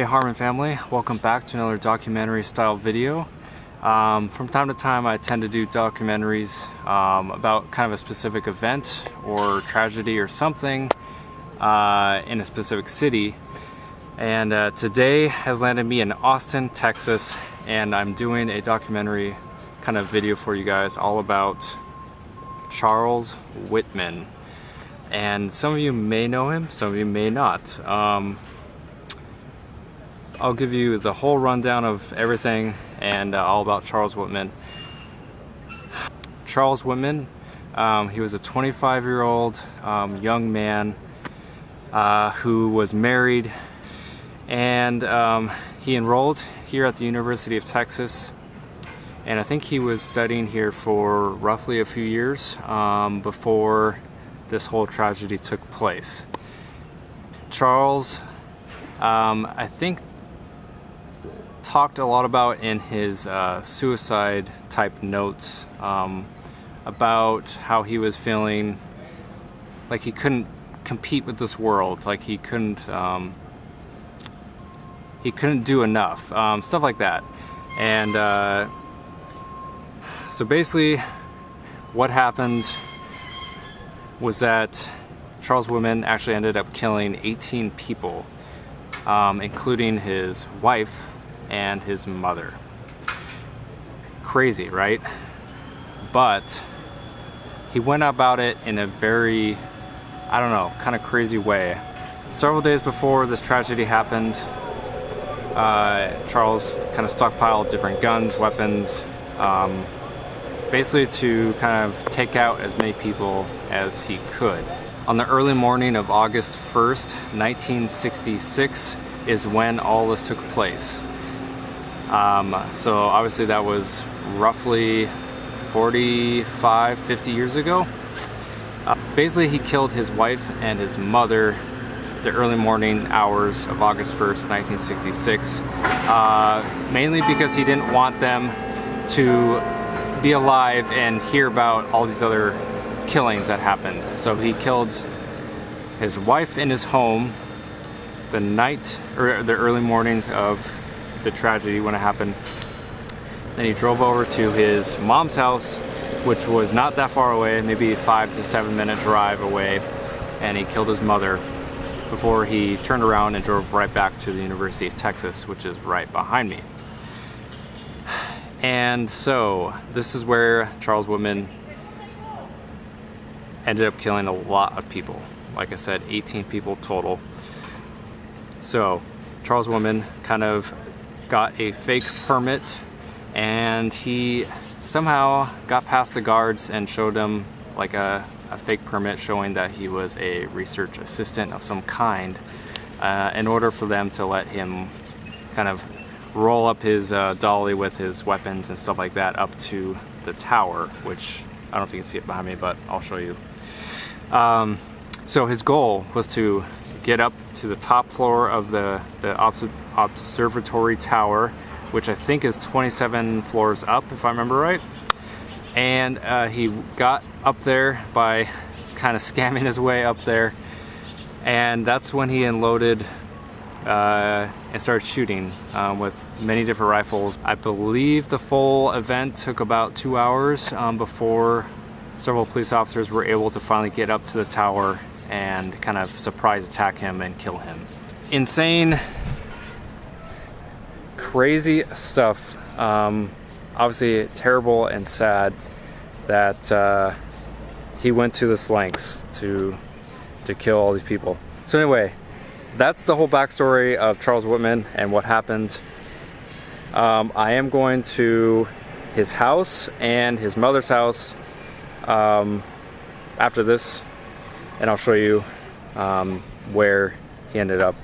Harmon family, welcome back to another documentary style video. From time to time I tend to do documentaries about kind of a specific event or tragedy or something in a specific city. And today has landed me in Austin, Texas, and I'm doing a documentary kind of video for you guys all about Charles Whitman. And some of you may know him, some of you may not. I'll give you the whole rundown of everything and all about Charles Whitman. Charles Whitman, he was a 25-year-old young man who was married, and he enrolled here at the University of Texas, and I think he was studying here for roughly a few years before this whole tragedy took place. Charles, I think, talked a lot about in his suicide type notes about how he was feeling like he couldn't compete with this world, like he couldn't do enough, stuff like that. And so basically what happened was that Charles Whitman actually ended up killing 18 people, including his wife and his mother. Crazy, right? But he went about it in a very, I don't know, kind of crazy way. Several days before this tragedy happened, Charles kind of stockpiled different guns, weapons, basically to kind of take out as many people as he could. On the early morning of August 1st, 1966 is when all this took place. So obviously that was roughly 45, 50 years ago. Basically he killed his wife and his mother the early morning hours of August 1st, 1966, mainly because he didn't want them to be alive and hear about all these other killings that happened. So he killed his wife in his home the night, or the early mornings of the tragedy when it happened. Then he drove over to his mom's house, which was not that far away, maybe a 5 to 7 minute drive away, and he killed his mother before he turned around and drove right back to the University of Texas, which is right behind me. And so this is where Charles Whitman ended up killing a lot of people. Like I said, 18 people total. So Charles Whitman kind of got a fake permit, and he somehow got past the guards and showed them like a fake permit showing that he was a research assistant of some kind, in order for them to let him kind of roll up his dolly with his weapons and stuff like that up to the tower, which I don't know if you can see it behind me, but I'll show you. So his goal was to get up to the top floor of the observatory tower, which I think is 27 floors up, if I remember right. And he got up there by kind of scamming his way up there, and that's when he unloaded and started shooting with many different rifles. I believe the full event took about 2 hours before several police officers were able to finally get up to the tower and kind of surprise attack him and kill him. Insane, crazy stuff. Obviously terrible and sad that he went to this lengths to kill all these people. So anyway, that's the whole backstory of Charles Whitman and what happened. I am going to his house and his mother's house after this, and I'll show you where he ended up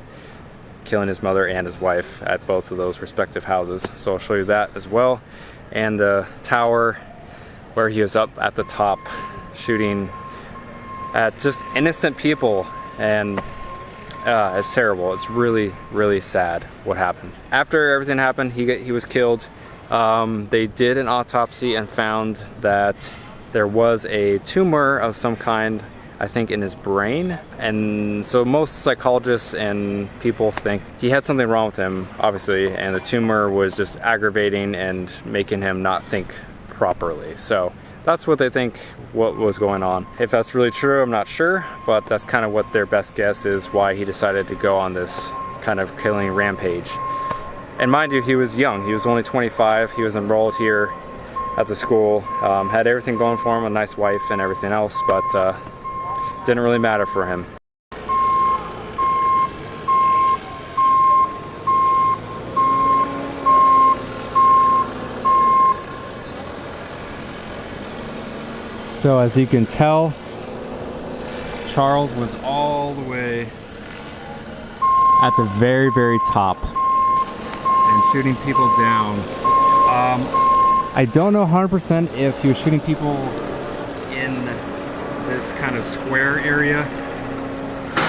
killing his mother and his wife at both of those respective houses. So I'll show you that as well, and the tower where he was up at the top shooting at just innocent people, and it's terrible. It's really, really sad what happened. After everything happened, he was killed. They did an autopsy and found that there was a tumor of some kind I think, in his brain. And so most psychologists and people think he had something wrong with him, obviously, and the tumor was just aggravating and making him not think properly. So that's what they think what was going on. If that's really true, I'm not sure, but that's kind of what their best guess is why he decided to go on this kind of killing rampage. And mind you, he was young. He was only 25. He was enrolled here at the school, had everything going for him, a nice wife and everything else, but didn't really matter for him. So as you can tell, Charles was all the way at the very, very top and shooting people down. I don't know 100% if he was shooting people in this kind of square area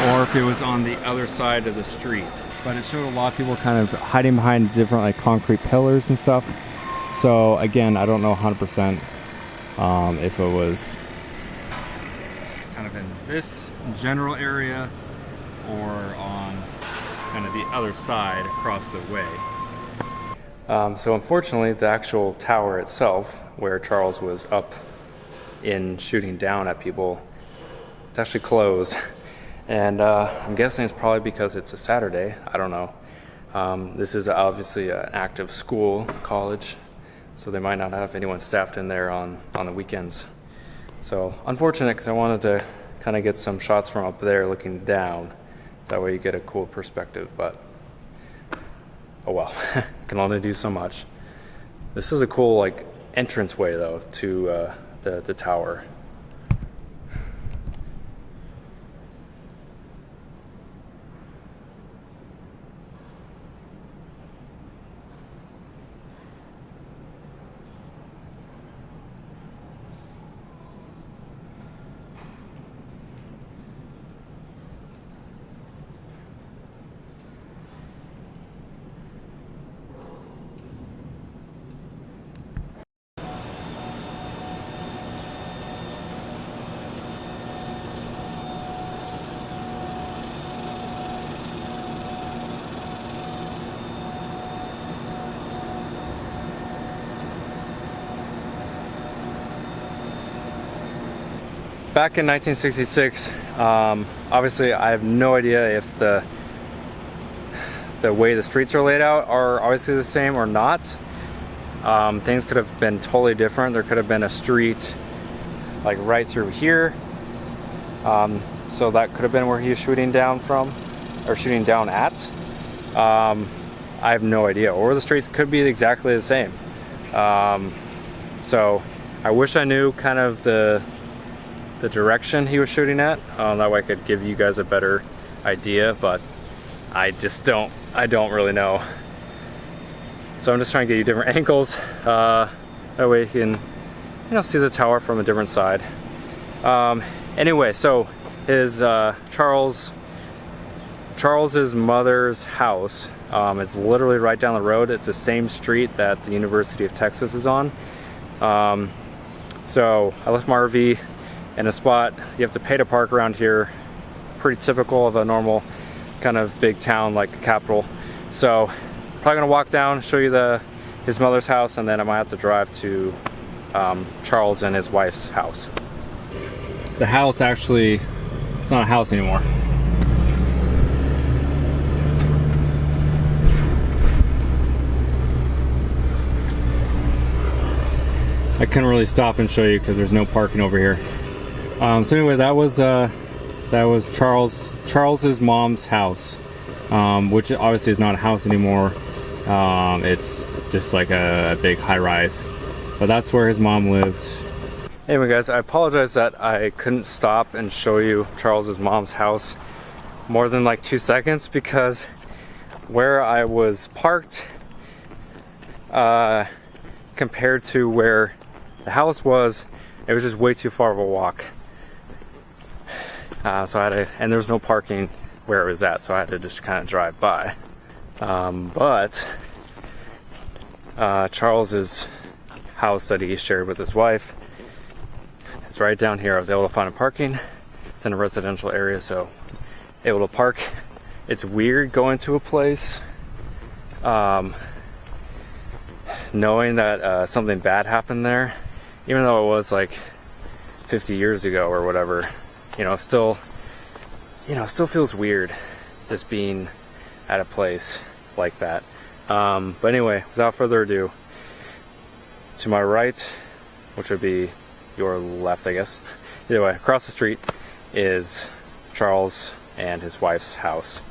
or if it was on the other side of the street. But it showed a lot of people kind of hiding behind different like concrete pillars and stuff. So again, I don't know 100% if it was kind of in this general area or on kind of the other side across the way. So unfortunately, the actual tower itself, where Charles was up in shooting down at people, it's actually closed. And I'm guessing it's probably because it's a Saturday. I don't know. This is obviously an active school, college, so they might not have anyone staffed in there on the weekends. So unfortunate, because I wanted to kind of get some shots from up there looking down. That way you get a cool perspective, but oh well, can only do so much. This is a cool like entranceway though to the tower. Back in 1966, obviously I have no idea if the way the streets are laid out are obviously the same or not. Things could have been totally different. There could have been a street like right through here. So that could have been where he was shooting down from, or shooting down at. I have no idea. Or the streets could be exactly the same. So I wish I knew kind of the direction he was shooting at. That way I could give you guys a better idea, but I don't really know. So I'm just trying to get you different angles. That way you can, see the tower from a different side. Anyway, so his Charles's mother's house is literally right down the road. It's the same street that the University of Texas is on. So I left my RV in a spot. You have to pay to park around here. Pretty typical of a normal kind of big town like the capital. So probably gonna walk down, show you his mother's house, and then I might have to drive to Charles and his wife's house. The house actually, it's not a house anymore. I couldn't really stop and show you because there's no parking over here. So anyway, that was Charles's mom's house, which obviously is not a house anymore. It's just like a big high-rise, but that's where his mom lived. Anyway guys, I apologize that I couldn't stop and show you Charles's mom's house more than like 2 seconds, because where I was parked compared to where the house was, it was just way too far of a walk. So I had to, and there was no parking where it was at, so I had to just kind of drive by. But Charles's house that he shared with his wife is right down here. I was able to find a parking, It's in a residential area, so able to park. It's weird going to a place knowing that something bad happened there, even though it was like 50 years ago or whatever. Still feels weird just being at a place like that. But anyway, without further ado, to my right, which would be your left, I guess. Either way, across the street is Charles and his wife's house.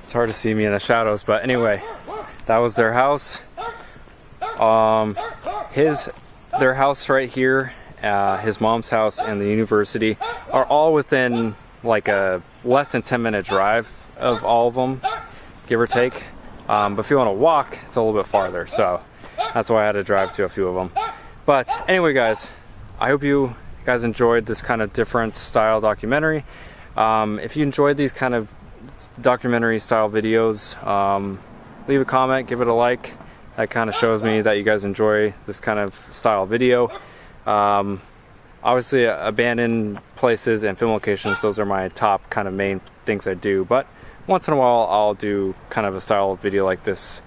It's hard to see me in the shadows, but anyway, that was their house. Their house right here, his mom's house, and the university are all within like a less than 10-minute drive of all of them, give or take. But if you want to walk, it's a little bit farther, so that's why I had to drive to a few of them. But anyway, guys, I hope you guys enjoyed this kind of different style documentary. If you enjoyed these kind of documentary style videos, leave a comment, give it a like. That kind of shows me that you guys enjoy this kind of style video. Obviously, abandoned places and film locations, those are my top kind of main things I do, but once in a while I'll do kind of a style video like this.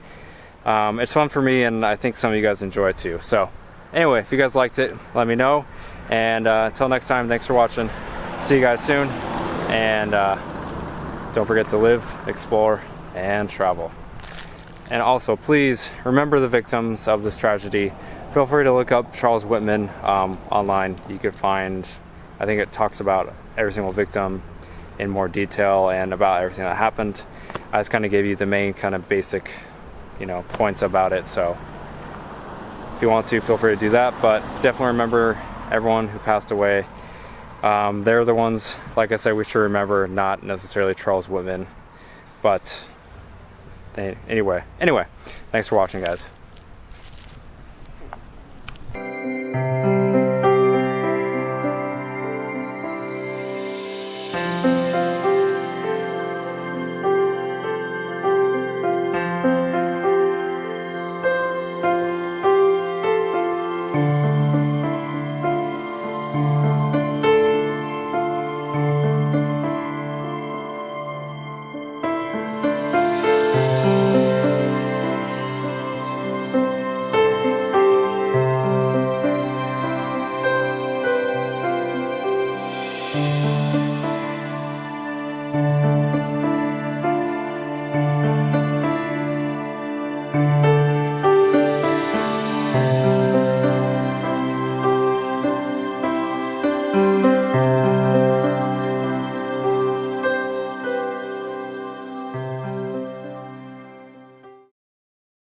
It's fun for me, and I think some of you guys enjoy it too. So anyway, if you guys liked it, let me know, and until next time, thanks for watching. See you guys soon, and don't forget to live, explore, and travel. And also, please remember the victims of this tragedy. Feel free to look up Charles Whitman online. You could find, I think it talks about every single victim in more detail and about everything that happened. I just kind of gave you the main kind of basic, points about it. So if you want to, feel free to do that. But definitely remember everyone who passed away. They're the ones, like I said, we should remember, not necessarily Charles Whitman. But anyway, thanks for watching, guys.